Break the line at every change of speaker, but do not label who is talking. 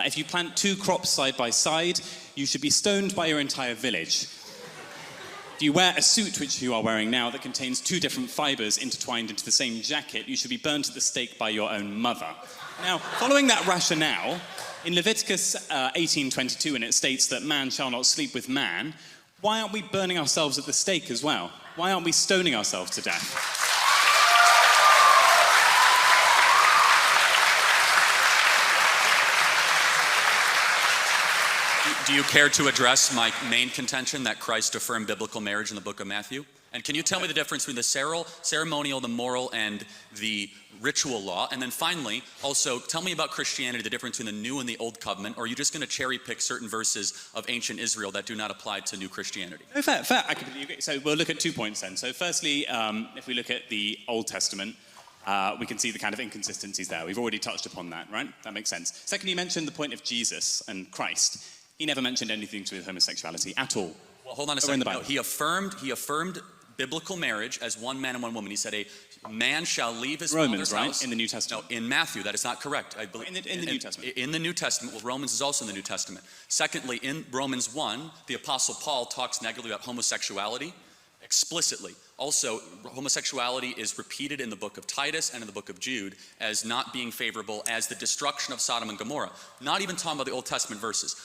If you plant 2 crops side by side, you should be stoned by your entire village. If you wear a suit, which you are wearing now, that contains 2 different fibers intertwined into the same jacket, you should be burnt at the stake by your own mother. Now, following that rationale, in Leviticus 18:22, when it states that man shall not sleep with man, why aren't we burning ourselves at the stake as well? Why aren't we stoning ourselves to death?
Do you care to address my main contention that Christ affirmed biblical marriage in the book of Matthew? And can you tell me the difference between the ceremonial, the moral, and the ritual law? And then finally, also, tell me about Christianity, the difference between the New and the Old Covenant, or are you just going to cherry pick certain verses of ancient Israel that do not apply to New Christianity?
No, fair. I completely agree. So we'll look at 2 points then. So firstly, if we look at the Old Testament, we can see the kind of inconsistencies there. We've already touched upon that, right? That makes sense. Secondly, you mentioned the point of Jesus and Christ. He never mentioned anything to do with homosexuality at all.
Well, hold on a second. No, he affirmed biblical marriage as one man and one woman. He said a man shall leave his
Romans,
father's
right?
house.
In the New Testament.
No, in Matthew, that is not correct. I believe
in the New Testament.
In the New Testament, well, Romans is also in the New Testament. Secondly, in Romans 1, the Apostle Paul talks negatively about homosexuality explicitly. Also, homosexuality is repeated in the book of Titus and in the book of Jude as not being favorable as the destruction of Sodom and Gomorrah. Not even talking about the Old Testament verses.